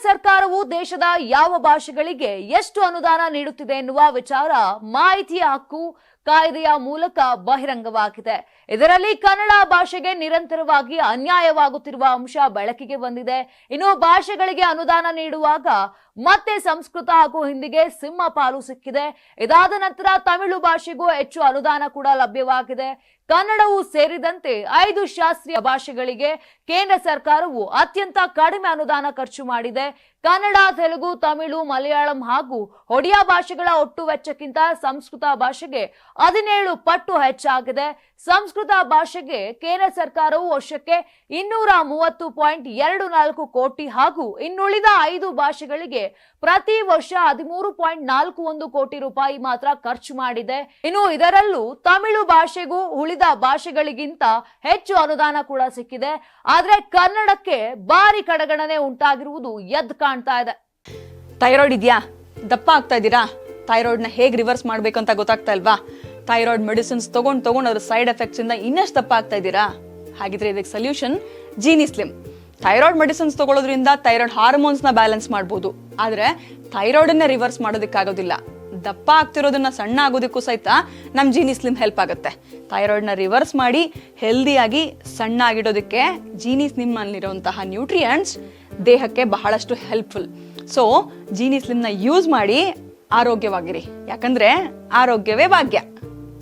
ಸರ್ಕಾರವು ದೇಶದ ಯಾವ ಭಾಷೆಗಳಿಗೆ ಎಷ್ಟು ಅನುದಾನ ನೀಡುತ್ತಿದೆ ಎನ್ನುವ ವಿಚಾರ ಮಾಹಿತಿಯ ಹಕ್ಕು ಕಾಯ್ದೆಯ ಮೂಲಕ ಬಹಿರಂಗವಾಗಿದೆ. ಇದರಲ್ಲಿ ಕನ್ನಡ ಭಾಷೆಗೆ ನಿರಂತರವಾಗಿ ಅನ್ಯಾಯವಾಗುತ್ತಿರುವ ಅಂಶ ಬೆಳಕಿಗೆ ಬಂದಿದೆ. ಇನ್ನು ಭಾಷೆಗಳಿಗೆ ಅನುದಾನ ನೀಡುವಾಗ ಮತ್ತೆ ಸಂಸ್ಕೃತ ಹಾಗೂ ಹಿಂದಿಗೆ ಸಿಂಹಪಾಲು ಸಿಕ್ಕಿದೆ. ಇದಾದ ನಂತರ ತಮಿಳು ಭಾಷೆಗೂ ಹೆಚ್ಚು ಅನುದಾನ ಕೂಡ ಲಭ್ಯವಾಗಿದೆ. ಕನ್ನಡವೂ ಸೇರಿದಂತೆ 5 ಶಾಸ್ತ್ರೀಯ ಭಾಷೆಗಳಿಗೆ ಕೇಂದ್ರ ಸರ್ಕಾರವು ಅತ್ಯಂತ ಕಡಿಮೆ ಅನುದಾನ ಖರ್ಚು ಮಾಡಿದೆ. ಕನ್ನಡ, ತೆಲುಗು, ತಮಿಳು, ಮಲಯಾಳಂ ಹಾಗೂ ಒಡಿಯಾ ಭಾಷೆಗಳ ಒಟ್ಟು ವೆಚ್ಚಕ್ಕಿಂತ ಸಂಸ್ಕೃತ ಭಾಷೆಗೆ 17 ಪಟ್ಟು ಹೆಚ್ಚಾಗಿದೆ. ಸಂಸ್ಕೃತ ಭಾಷೆಗೆ ಕೇಂದ್ರ ಸರ್ಕಾರವು ವರ್ಷಕ್ಕೆ 230.24 ಕೋಟಿ ಹಾಗೂ ಇನ್ನುಳಿದ 5 ಭಾಷೆಗಳಿಗೆ ಪ್ರತಿ ವರ್ಷ 13.41 ಕೋಟಿ ರೂಪಾಯಿ ಮಾತ್ರ ಖರ್ಚು ಮಾಡಿದೆ. ಇನ್ನು ಇದರಲ್ಲೂ ತಮಿಳು ಭಾಷೆಗೂ ಉಳಿದ ಭಾಷೆಗಳಿಗಿಂತ ಹೆಚ್ಚು ಅನುದಾನ ಕೂಡ ಸಿಕ್ಕಿದೆ. ಆದ್ರೆ ಕನ್ನಡಕ್ಕೆ ಭಾರಿ ಕಡೆಗಣನೆ ಉಂಟಾಗಿರುವುದು ಎದ್ದು ಕಾಣ್ತಾ ಇದೆ. ಥೈರಾಯ್ಡ್ ಇದೆಯಾ? ದಪ್ಪ ಆಗ್ತಾ ಇದ್ದೀರಾ? ಥೈರಾಯ್ಡ್ ನ ಹೇಗೆ ರಿವರ್ಸ್ ಮಾಡ್ಬೇಕು ಅಂತ ಗೊತ್ತಾಗ್ತಾ ಇಲ್ವಾ? ಥೈರಾಯ್ಡ್ ಮೆಡಿಸಿನ್ಸ್ ತಗೊಂಡು ಅದ್ರ ಸೈಡ್ ಎಫೆಕ್ಟ್ಸ್ ಇಂದ ಇನ್ನಷ್ಟು ದಪ್ಪ ಆಗ್ತಾ ಇದ್ದೀರಾ? ಹಾಗಿದ್ರೆ ಇದಕ್ಕೆ solution Genie slim. Thyroid medicines ತಗೊಳ್ಳೋದ್ರಿಂದ ಥೈರಾಯ್ಡ್ ಹಾರ್ಮೋನ್ಸ್ ನ ಬ್ಯಾಲೆನ್ಸ್ ಮಾಡಬಹುದು, ಆದ್ರೆ ಥೈರಾಯ್ಡ್ ಅನ್ನ ರಿವರ್ಸ್ ಮಾಡೋದಕ್ಕಾಗೋದಿಲ್ಲ. ದಪ್ಪ ಆಗ್ತಿರೋದನ್ನ ಸಣ್ಣ ಆಗೋದಕ್ಕೂ ಸಹಿತ ನಮ್ ಜೀನಿ ಸ್ಲಿಮ್ ಹೆಲ್ಪ್ ಆಗುತ್ತೆ. ಥೈರಾಯ್ಡ್ ನ ರಿವರ್ಸ್ ಮಾಡಿ ಹೆಲ್ದಿಯಾಗಿ ಸಣ್ಣ ಆಗಿಡೋದಕ್ಕೆ ಜೀನಿ ಸ್ಲಿಮ್ ಅಲ್ಲಿರುವಂತಹ ನ್ಯೂಟ್ರಿಯೆಂಟ್ಸ್ ದೇಹಕ್ಕೆ ಬಹಳಷ್ಟು ಹೆಲ್ಪ್ಫುಲ್. ಸೊ ಜೀನಿ ಸ್ಲಿಮ್ ನ ಯೂಸ್ ಮಾಡಿ ಆರೋಗ್ಯವಾಗಿರಿ, ಯಾಕಂದ್ರೆ ಆರೋಗ್ಯವೇ ಭಾಗ್ಯ.